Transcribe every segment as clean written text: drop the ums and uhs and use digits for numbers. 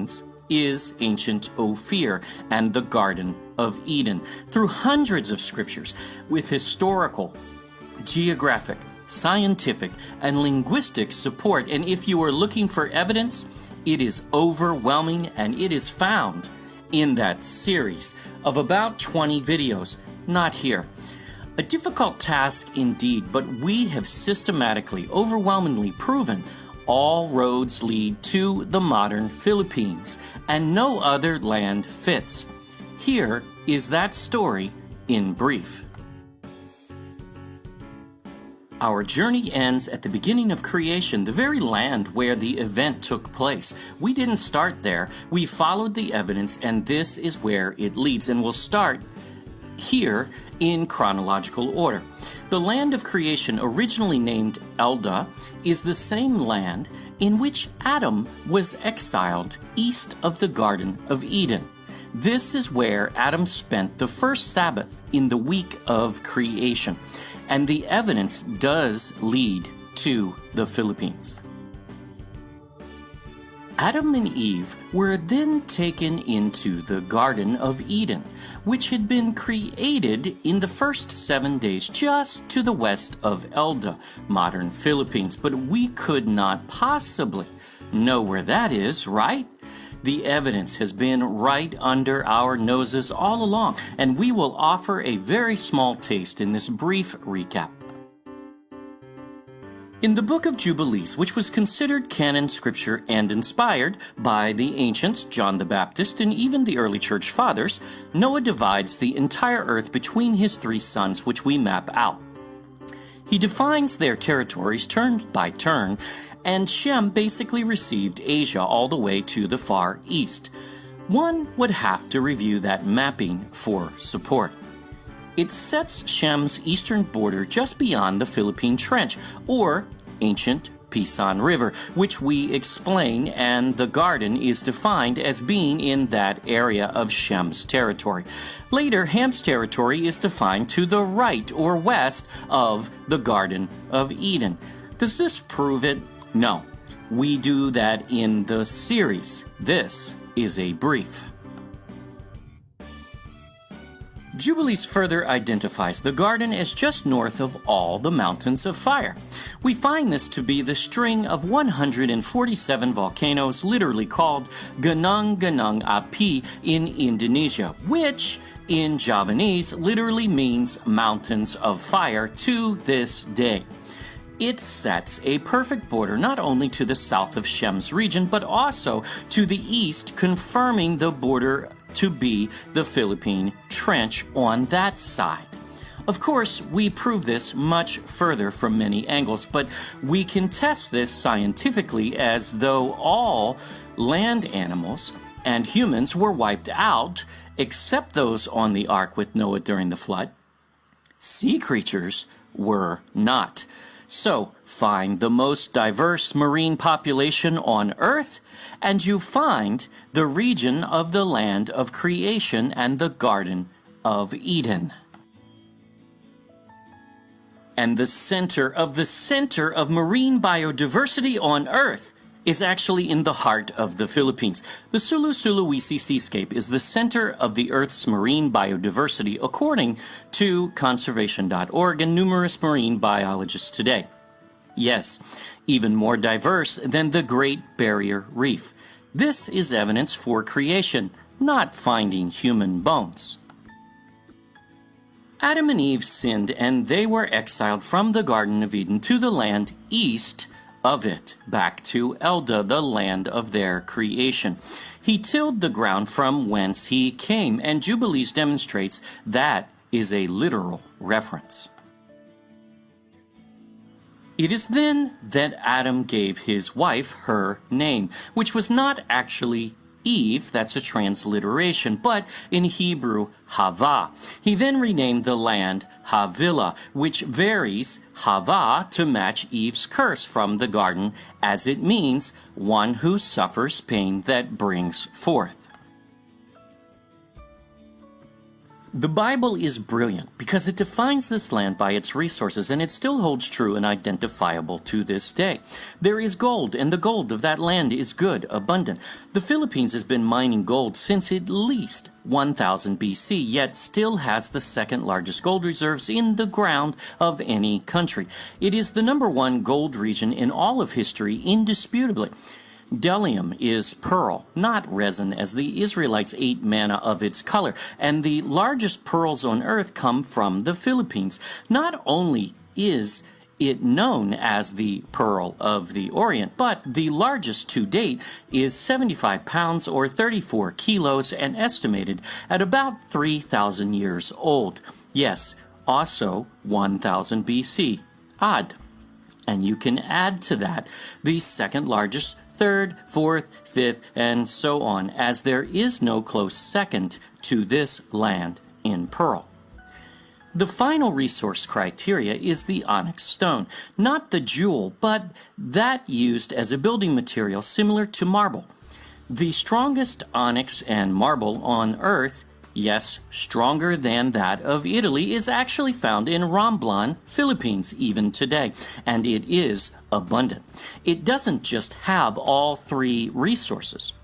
Philippines is ancient Ophir and the Garden of Eden. Through hundreds of scriptures with historical, geographic, scientific, and linguistic support, and if you are looking for evidence, it is overwhelming, and it is found in that series of about 20 videos, not here. A difficult task indeed, but we have systematically, overwhelmingly proven all roads lead to the modern Philippines, and no other land fits. Here is that story in brief. Our journey ends at the beginning of creation, the very land where the event took place. We didn't start there. We followed the evidence, and this is where it leads. And we'll start here in chronological order. The land of creation, originally named Elda, is the same land in which Adam was exiled east of the Garden of Eden. This is where Adam spent the first Sabbath in the week of creation. And the evidence does lead to the Philippines. Adam and Eve were then taken into the Garden of Eden, which had been created in the first 7 days just to the west of Elda, modern Philippines. But we could not possibly know where that is, right? The evidence has been right under our noses all along, and we will offer a very small taste in this brief recap. In the book of Jubilees, which was considered canon scripture and inspired by the ancients, John the Baptist, and even the early church fathers, Noah divides the entire earth between his 3 sons, which we map out. He defines their territories turn by turn, and Shem basically received Asia all the way to the Far East. One would have to review that mapping for support. It sets Shem's eastern border just beyond the Philippine Trench, or ancient Pisan River, which we explain, and the garden is defined as being in that area of Shem's territory. Later, Ham's territory is defined to the right or west of the Garden of Eden. Does this prove it? No. We do that in the series. This is a brief. Jubilees further identifies the garden as just north of all the mountains of fire. We find this to be the string of 147 volcanoes, literally called Gunung-Gunung Api in Indonesia, which in Javanese literally means mountains of fire to this day. It sets a perfect border not only to the south of Shem's region, but also to the east, confirming the border to be the Philippine Trench on that side. Of course, we prove this much further from many angles, but we can test this scientifically as though all land animals and humans were wiped out, except those on the ark with Noah during the flood. Sea creatures were not. So, find the most diverse marine population on Earth, and you find the region of the land of creation and the Garden of Eden. And the center of marine biodiversity on Earth is actually in the heart of the Philippines. The Sulu-Sulawesi Seascape is the center of the Earth's marine biodiversity, according to Conservation.org and numerous marine biologists today. Yes, even more diverse than the Great Barrier Reef. This is evidence for creation, not finding human bones. Adam and Eve sinned, and they were exiled from the Garden of Eden to the land east of it, back to Elda, the land of their creation. He tilled the ground from whence he came, and Jubilees demonstrates that is a literal reference. It is then that Adam gave his wife her name, which was not actually Eve, that's a transliteration, but in Hebrew, Hava. He then renamed the land Havilah, which varies Hava to match Eve's curse from the garden, as it means one who suffers pain that brings forth. The Bible is brilliant because it defines this land by its resources, and it still holds true and identifiable to this day. There is gold, and the gold of that land is good, abundant. The Philippines has been mining gold since at least 1000 BC, yet still has the second largest gold reserves in the ground of any country. It is the #1 gold region in all of history, indisputably. Bdellium is pearl, not resin, as the Israelites ate manna of its color, and the largest pearls on earth come from the Philippines. Not only is it known as the Pearl of the Orient, but the largest to date is 75 pounds or 34 kilos and estimated at about 3,000 years old. Yes, also 1000 BC. Odd. And you can add to that the second largest, third, fourth, fifth, and so on, as there is no close second to this land in pearl. The final resource criteria is the onyx stone, not the jewel, but that used as a building material similar to marble. The strongest onyx and marble on earth, yes, stronger than that of Italy, is actually found in Romblon, Philippines, even today, and it is abundant. It doesn't just have all three resources,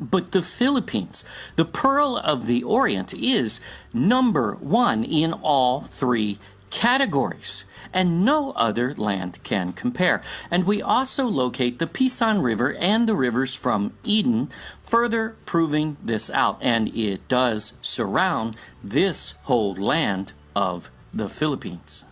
but the Philippines, the Pearl of the Orient, is #1 in all three categories, and no other land can compare. And we also locate the Pisan River and the rivers from Eden, further proving this out, and it does surround this whole land of the Philippines.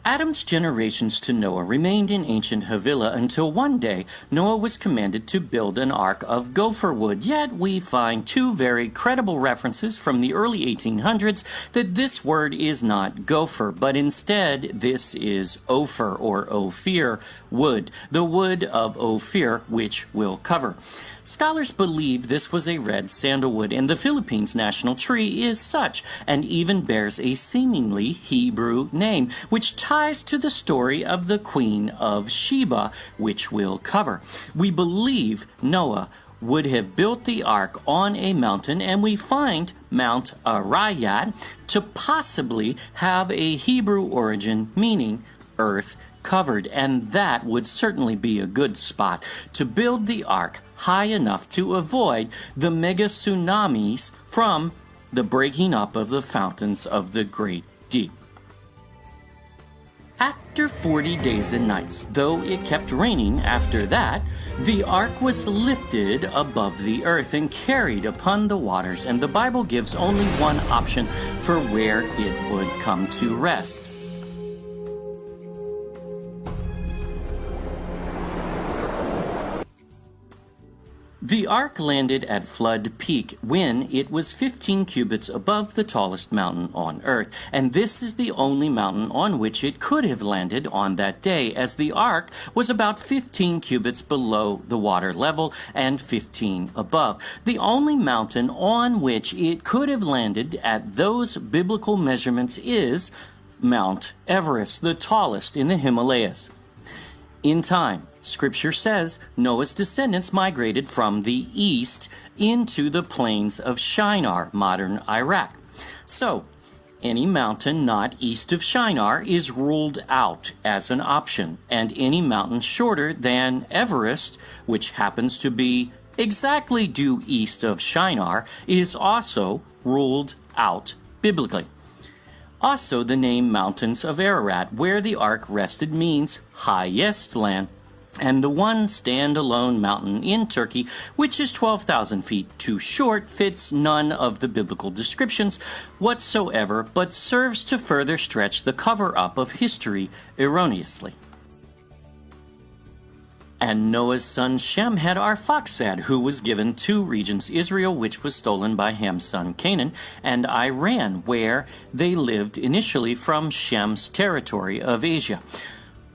Adam's generations to Noah remained in ancient Havilah until one day Noah was commanded to build an ark of gopher wood. Yet we find two very credible references from the early 1800s that this word is not gopher, but instead this is OPHIR or OPHIR wood, the wood of OPHIR, which we'll cover. Scholars believe this was a red sandalwood, and the Philippines' national tree is such, and even bears a seemingly Hebrew name, which ties to the story of the Queen of Sheba, which we'll cover. We believe Noah would have built the ark on a mountain, and we find Mount Arayat to possibly have a Hebrew origin, meaning earth covered, and that would certainly be a good spot to build the ark high enough to avoid the mega tsunamis from the breaking up of the fountains of the great deep. After 40 days and nights, though it kept raining after that, the ark was lifted above the earth and carried upon the waters, and the Bible gives only one option for where it would come to rest. The ark landed at Flood Peak when it was 15 cubits above the tallest mountain on earth, and this is the only mountain on which it could have landed on that day, as the ark was about 15 cubits below the water level and 15 above. The only mountain on which it could have landed at those biblical measurements is Mount Everest, the tallest in the Himalayas. In time, Scripture says Noah's descendants migrated from the east into the plains of Shinar, modern Iraq. So, any mountain not east of Shinar is ruled out as an option, and any mountain shorter than Everest, which happens to be exactly due east of Shinar, is also ruled out biblically. Also, the name Mountains of Ararat, where the ark rested, means highest land, and the one standalone mountain in Turkey, which is 12,000 feet too short, fits none of the biblical descriptions whatsoever, but serves to further stretch the cover-up of history erroneously. And Noah's son Shem had Arphaxad, who was given two regions, Israel, which was stolen by Ham's son Canaan, and Iran, where they lived initially from Shem's territory of Asia.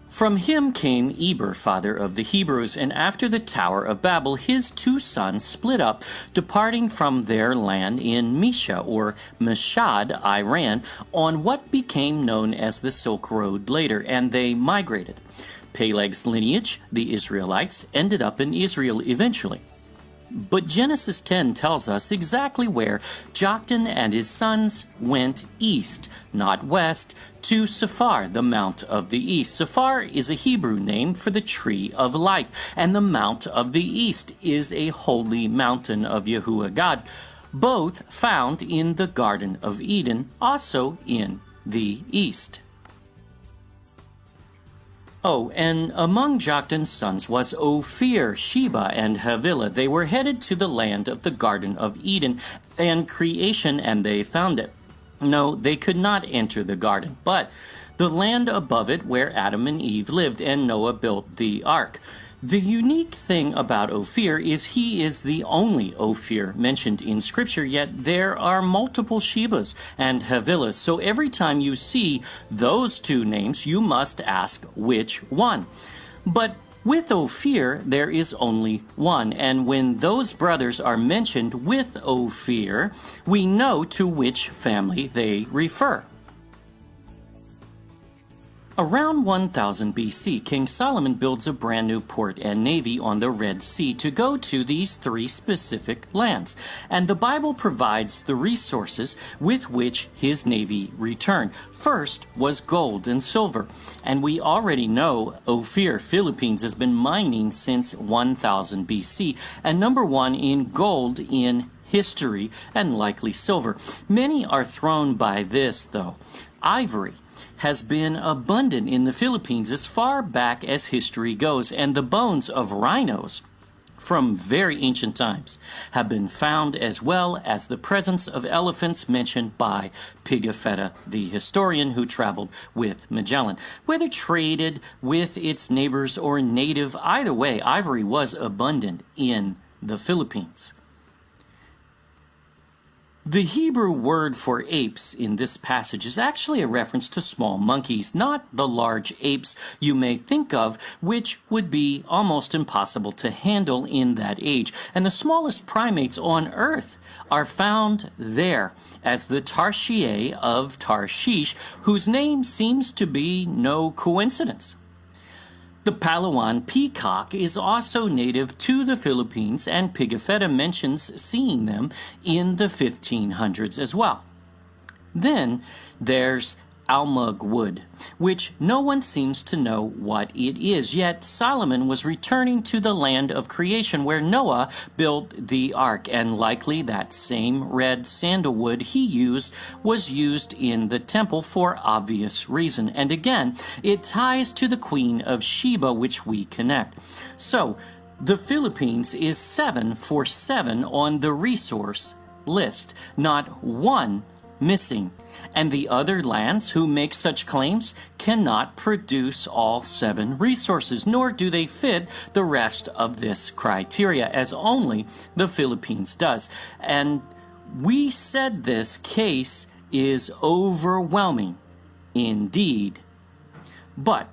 From him came Eber, father of the Hebrews, and after the Tower of Babel, his two sons split up, departing from their land in Mesha, or Mashhad, Iran, on what became known as the Silk Road later, and they migrated. Peleg's lineage, the Israelites, ended up in Israel eventually. But Genesis 10 tells us exactly where Joktan and his sons went east, not west, to Sephar, the Mount of the East. Sephar is a Hebrew name for the tree of life, and the Mount of the East is a holy mountain of Yahuwah God, both found in the Garden of Eden, also in the east. Oh, and among Joktan's sons was Ophir, Sheba, and Havilah. They were headed to the land of the Garden of Eden and creation, and they found it. No, they could not enter the garden, but the land above it where Adam and Eve lived, and Noah built the ark. The unique thing about Ophir is he is the only Ophir mentioned in Scripture, yet there are multiple Shebas and Havilahs. So every time you see those two names, you must ask which one. But with Ophir, there is only one, and when those brothers are mentioned with Ophir, we know to which family they refer. Around 1000 BC, King Solomon builds a brand new port and navy on the Red Sea to go to these three specific lands, and the Bible provides the resources with which his navy returned. First was gold and silver, and we already know Ophir, Philippines, has been mining since 1000 BC, and number one in gold in history and likely silver. Many are thrown by this, though. Ivory has been abundant in the Philippines as far back as history goes, and the bones of rhinos from very ancient times have been found, as well as the presence of elephants mentioned by Pigafetta, the historian who traveled with Magellan. Whether traded with its neighbors or native, either way, ivory was abundant in the Philippines. The Hebrew word for apes in this passage is actually a reference to small monkeys, not the large apes you may think of, which would be almost impossible to handle in that age. And the smallest primates on earth are found there, as the Tarsier of Tarshish, whose name seems to be no coincidence. The Palawan peacock is also native to the Philippines, and Pigafetta mentions seeing them in the 1500s as well. Then there's almug wood, which no one seems to know what it is, yet Solomon was returning to the land of creation where Noah built the ark, and likely that same red sandalwood he used was used in the temple for obvious reason. And again, it ties to the Queen of Sheba, which we connect. So the Philippines is 7 for 7 on the resource list, not one missing. And the other lands who make such claims cannot produce all 7 resources, nor do they fit the rest of this criteria, as only the Philippines does. And we said this case is overwhelming indeed. But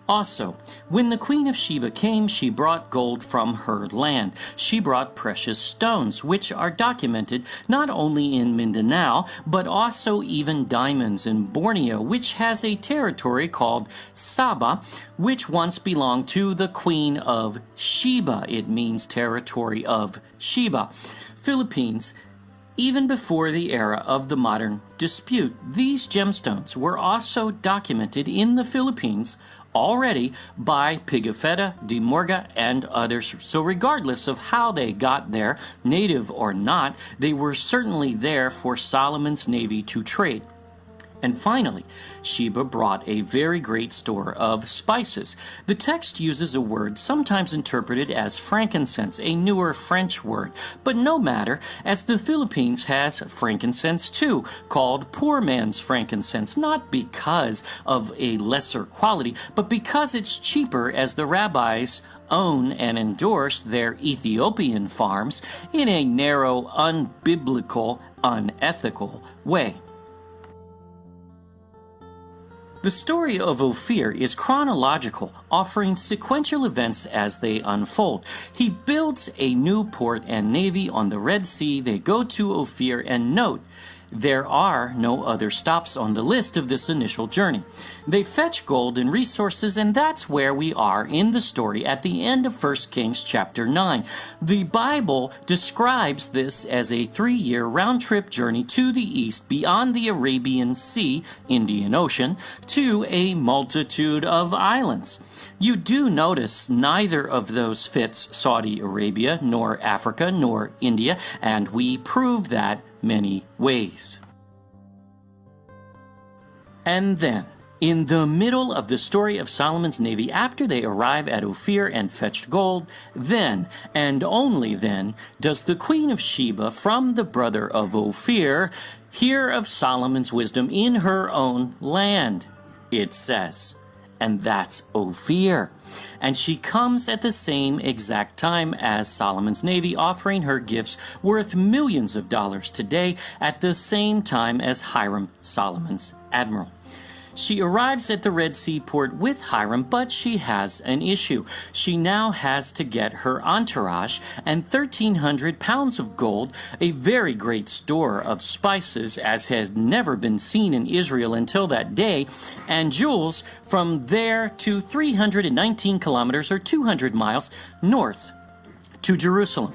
also, when the Queen of Sheba came, she brought gold from her land. She brought precious stones, which are documented not only in Mindanao, but also even diamonds in Borneo, which has a territory called Sabah, which once belonged to the Queen of Sheba. It means territory of Sheba. Philippines. Even before the era of the modern dispute, these gemstones were also documented in the Philippines already by Pigafetta, De Morga, and others. So regardless of how they got there, native or not, they were certainly there for Solomon's navy to trade. And finally, Sheba brought a very great store of spices. The text uses a word sometimes interpreted as frankincense, a newer French word. But no matter, as the Philippines has frankincense too, called poor man's frankincense, not because of a lesser quality, but because it's cheaper, as the rabbis own and endorse their Ethiopian farms in a narrow, unbiblical, unethical way. The story of Ophir is chronological, offering sequential events as they unfold. He builds a new port and navy on the Red Sea. They go to Ophir, and note, There are no other stops on the list of this initial journey. They fetch gold and resources, and that's where we are in the story at the end of 1 Kings chapter 9. The Bible describes this as a 3-year round-trip journey to the east beyond the Arabian Sea, Indian Ocean, to a multitude of islands. You do notice neither of those fits Saudi Arabia, nor Africa, nor India, and we prove that many ways. And then, in the middle of the story of Solomon's navy, after they arrive at Ophir and fetched gold, then, and only then, does the Queen of Sheba from the brother of Ophir hear of Solomon's wisdom in her own land, it says. And that's Ophir. And she comes at the same exact time as Solomon's navy, offering her gifts worth millions of dollars today at the same time as Hiram, Solomon's admiral. She arrives at the Red Sea port with Hiram, but she has an issue. She now has to get her entourage and 1,300 pounds of gold, a very great store of spices as has never been seen in Israel until that day, and jewels from there to 319 kilometers or 200 miles north to Jerusalem.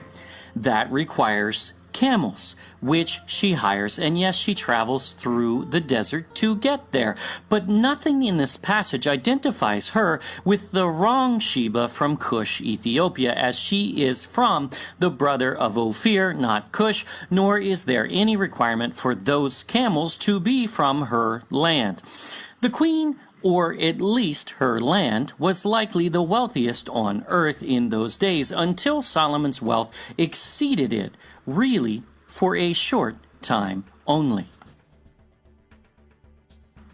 That requires camels, which she hires, and yes, she travels through the desert to get there. But nothing in this passage identifies her with the wrong Sheba from Cush, Ethiopia, as she is from the brother of Ophir, not Cush, nor is there any requirement for those camels to be from her land. The queen, or at least her land, was likely the wealthiest on earth in those days until Solomon's wealth exceeded it, really for a short time only.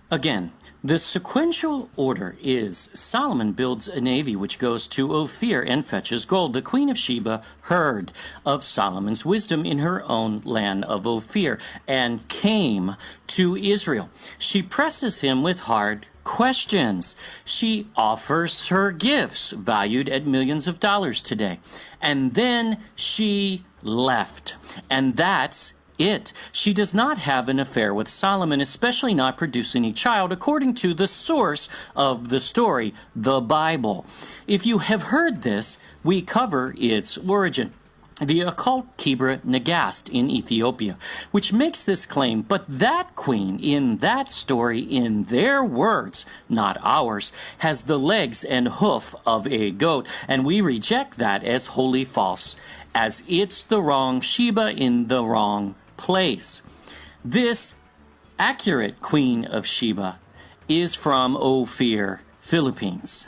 Again, the sequential order is Solomon builds a navy which goes to Ophir and fetches gold. The Queen of Sheba heard of Solomon's wisdom in her own land of Ophir and came to Israel. She presses him with hard questions. She offers her gifts valued at millions of dollars today. And then she left. And that's it. She does not have an affair with Solomon, especially not producing a child, according to the source of the story, the Bible. If you have heard this, we cover its origin. The occult Kibra Nagast in Ethiopia, which makes this claim, but that queen in that story, in their words, not ours, has the legs and hoof of a goat, and we reject that as wholly false, as it's the wrong Sheba in the wrong place. This accurate Queen of Sheba is from Ophir, Philippines.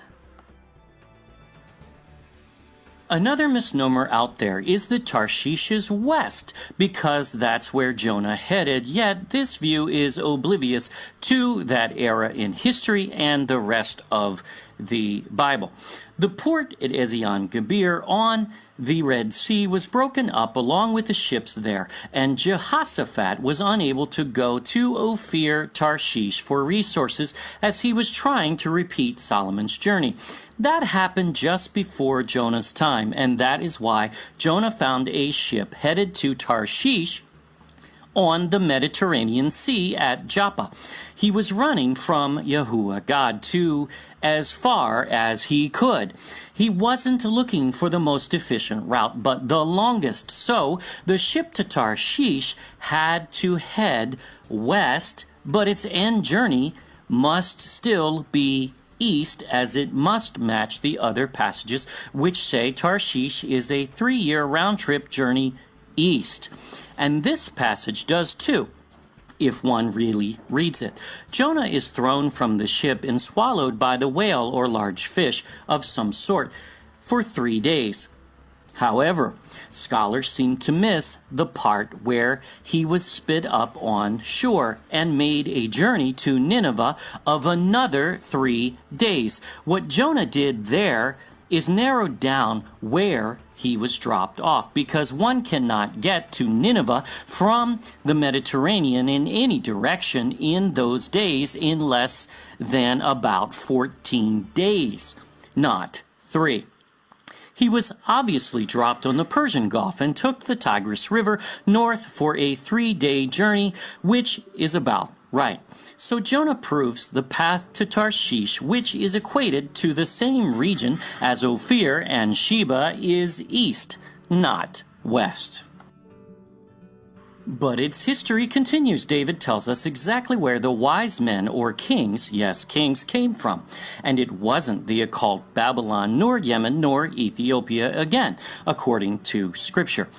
Another misnomer out there is that Tarshish is west, because that's where Jonah headed, yet this view is oblivious to that era in history and the rest of the Bible. The port at Ezion Geber on the Red Sea was broken up along with the ships there, and Jehoshaphat was unable to go to Ophir Tarshish for resources as he was trying to repeat Solomon's journey. That happened just before Jonah's time, and that is why Jonah found a ship headed to Tarshish on the Mediterranean Sea at Joppa. He was running from Yahuwah God to as far as he could. He wasn't looking for the most efficient route, but the longest, so the ship to Tarshish had to head west, but its end journey must still be east, as it must match the other passages which say Tarshish is a 3-year round-trip journey east. And this passage does too, if one really reads it. Jonah is thrown from the ship and swallowed by the whale or large fish of some sort for 3 days. However, scholars seem to miss the part where he was spit up on shore and made a journey to Nineveh of another 3 days. What Jonah did there is narrowed down where he was dropped off, because one cannot get to Nineveh from the Mediterranean in any direction in those days in less than about 14 days, not 3. He was obviously dropped on the Persian Gulf and took the Tigris River north for a 3-day journey, which is about right. So Jonah proves the path to Tarshish, which is equated to the same region as Ophir and Sheba, is east, not west. But its history continues. David tells us exactly where the wise men, or kings, yes, kings, came from. And it wasn't the occult Babylon, nor Yemen, nor Ethiopia again, according to Scripture.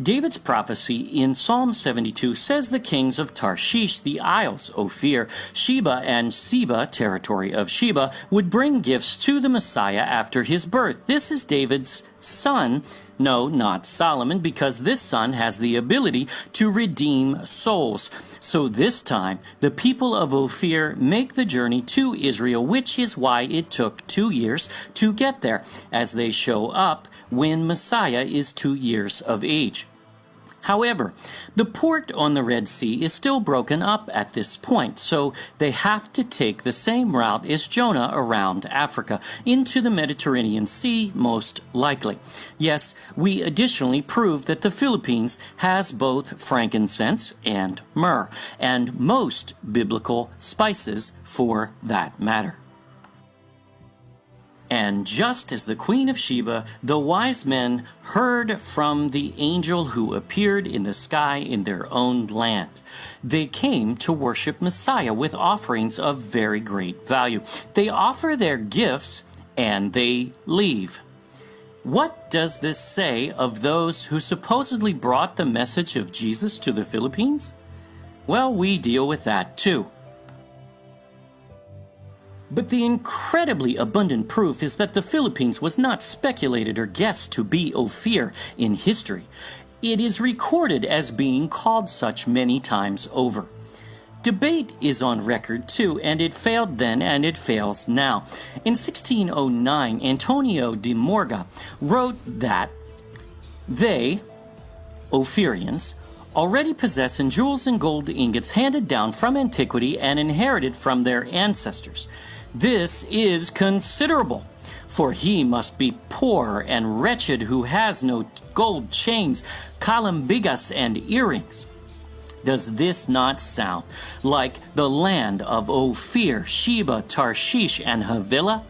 David's prophecy in Psalm 72 says the kings of Tarshish, the isles, Ophir, Sheba, and Seba, territory of Sheba, would bring gifts to the Messiah after his birth. This is David's son. No, not Solomon, because this son has the ability to redeem souls. So this time, the people of Ophir make the journey to Israel, which is why it took 2 years to get there, as they show up when Messiah is 2 years of age. However, the port on the Red Sea is still broken up at this point, so they have to take the same route as Jonah around Africa, into the Mediterranean Sea most likely. Yes, we additionally prove that the Philippines has both frankincense and myrrh, and most biblical spices for that matter. And just as the Queen of Sheba, the wise men heard from the angel who appeared in the sky in their own land. They came to worship Messiah with offerings of very great value. They offer their gifts and they leave. What does this say of those who supposedly brought the message of Jesus to the Philippines? Well, we deal with that too. But the incredibly abundant proof is that the Philippines was not speculated or guessed to be Ophir in history. It is recorded as being called such many times over. Debate is on record too, and it failed then and it fails now. In 1609, Antonio de Morga wrote that they, Ophirians, already possess in jewels and gold ingots handed down from antiquity and inherited from their ancestors. This is considerable, for he must be poor and wretched who has no gold chains, calambigas, and earrings. Does this not sound like the land of Ophir, Sheba, Tarshish, and Havilah?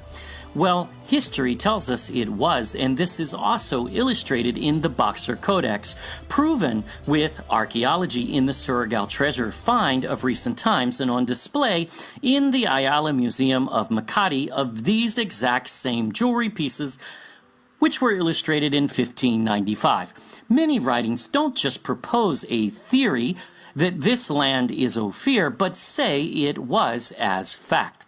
Well, history tells us it was, and this is also illustrated in the Boxer Codex, proven with archaeology in the Surigao treasure find of recent times and on display in the Ayala Museum of Makati of these exact same jewelry pieces, which were illustrated in 1595. Many writings don't just propose a theory that this land is Ophir, but say it was as fact.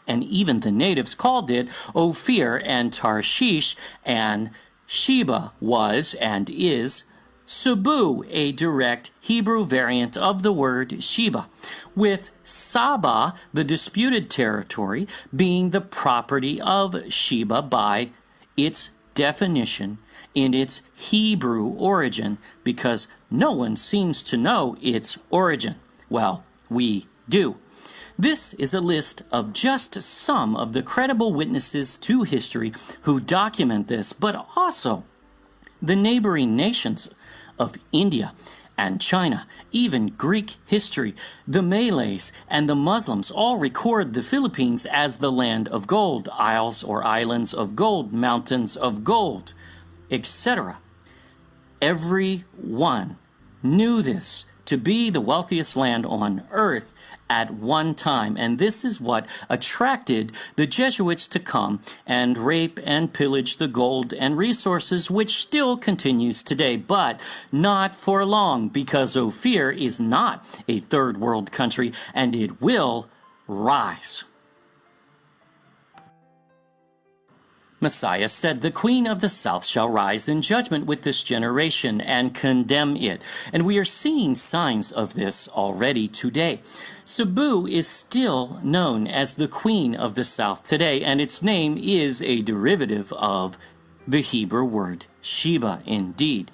And even the natives called it Ophir, and Tarshish and Sheba was and is Sabu, a direct Hebrew variant of the word Sheba, with Saba, the disputed territory, being the property of Sheba by its definition in its Hebrew origin, because no one seems to know its origin. Well, we do. This is a list of just some of the credible witnesses to history who document this, but also the neighboring nations of India and China, even Greek history, the Malays, and the Muslims all record the Philippines as the land of gold, isles or islands of gold, mountains of gold, etc. Everyone knew this to be the wealthiest land on earth at one time, and this is what attracted the Jesuits to come and rape and pillage the gold and resources, which still continues today, but not for long, because Ophir is not a third world country and it will rise. Messiah said, "The queen of the south shall rise in judgment with this generation and condemn it." And we are seeing signs of this already today. Sabu is still known as the queen of the south today, and its name is a derivative of the Hebrew word Sheba indeed.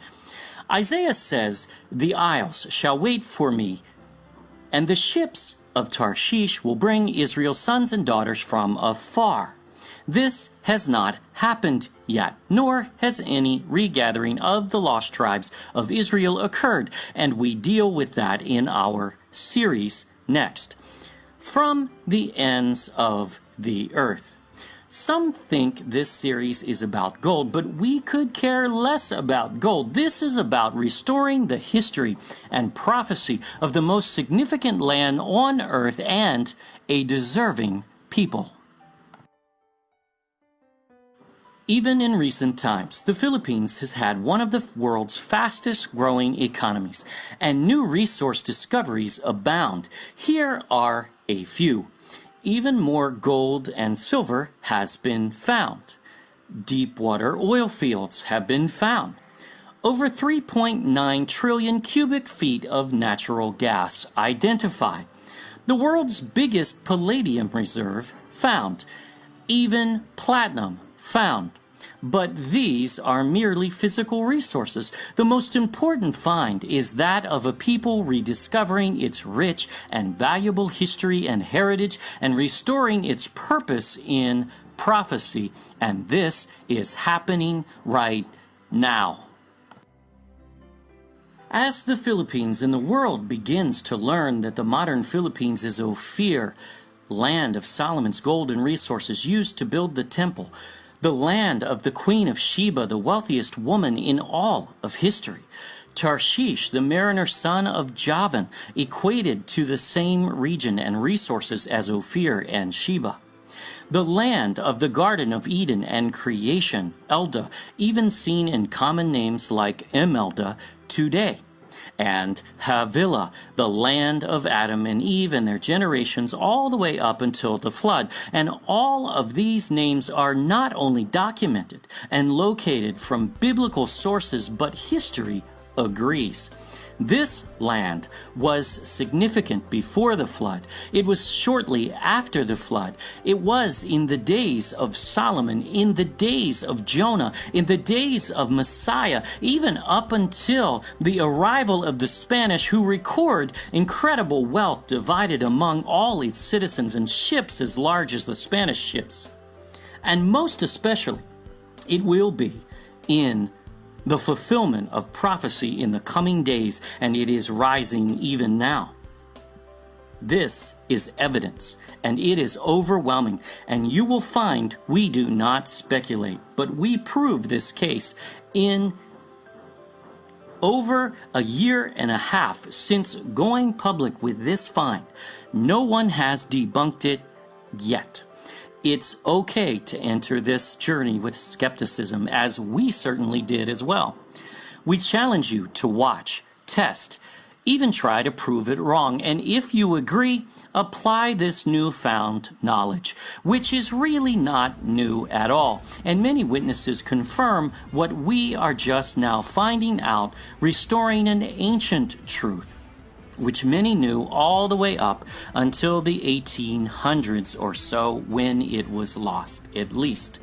Isaiah says, "The isles shall wait for me, and the ships of Tarshish will bring Israel's sons and daughters from afar." This has not happened yet, nor has any regathering of the lost tribes of Israel occurred, and we deal with that in our series next. From the ends of the earth. Some think this series is about gold, but we could care less about gold. This is about restoring the history and prophecy of the most significant land on earth and a deserving people. Even in recent times, the Philippines has had one of the world's fastest growing economies, and new resource discoveries abound. Here are a few. Even more gold and silver has been found. Deepwater oil fields have been found. Over 3.9 trillion cubic feet of natural gas identified. The world's biggest palladium reserve found. Even platinum found. But these are merely physical resources. The most important find is that of a people rediscovering its rich and valuable history and heritage and restoring its purpose in prophecy. And this is happening right now. As the Philippines and the world begins to learn that the modern Philippines is OPHIR, land of Solomon's gold and resources used to build the temple, the land of the Queen of Sheba, the wealthiest woman in all of history. Tarshish, the mariner son of Javan, equated to the same region and resources as OPHIR and Sheba. The land of the Garden of Eden and creation, Elda, even seen in common names like Imelda today. And Havilah, the land of Adam and Eve and their generations all the way up until the flood. And all of these names are not only documented and located from biblical sources, but history agrees. This land was significant before the flood. It was shortly after the flood. It was in the days of Solomon, in the days of Jonah, in the days of Messiah, even up until the arrival of the Spanish, who record incredible wealth divided among all its citizens and ships as large as the Spanish ships. And most especially, it will be in the fulfillment of prophecy in the coming days, and it is rising even now. This is evidence, and it is overwhelming, and you will find we do not speculate, but we prove this case in over a year and a half since going public with this find. No one has debunked it yet. It's okay to enter this journey with skepticism, as we certainly did as well. We challenge you to watch, test, even try to prove it wrong, and if you agree, apply this newfound knowledge, which is really not new at all. And many witnesses confirm what we are just now finding out, restoring an ancient truth, which many knew all the way up until the 1800s or so, when it was lost, at least.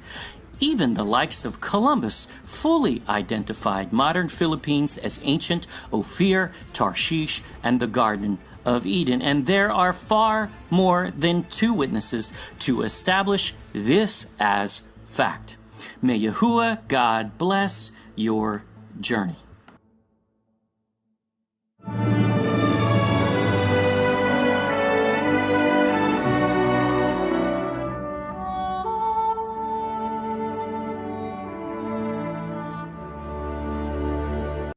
Even the likes of Columbus fully identified modern Philippines as ancient OPHIR, Tarshish, and the Garden of Eden. And there are far more than two witnesses to establish this as fact. May Yahuwah God bless your journey.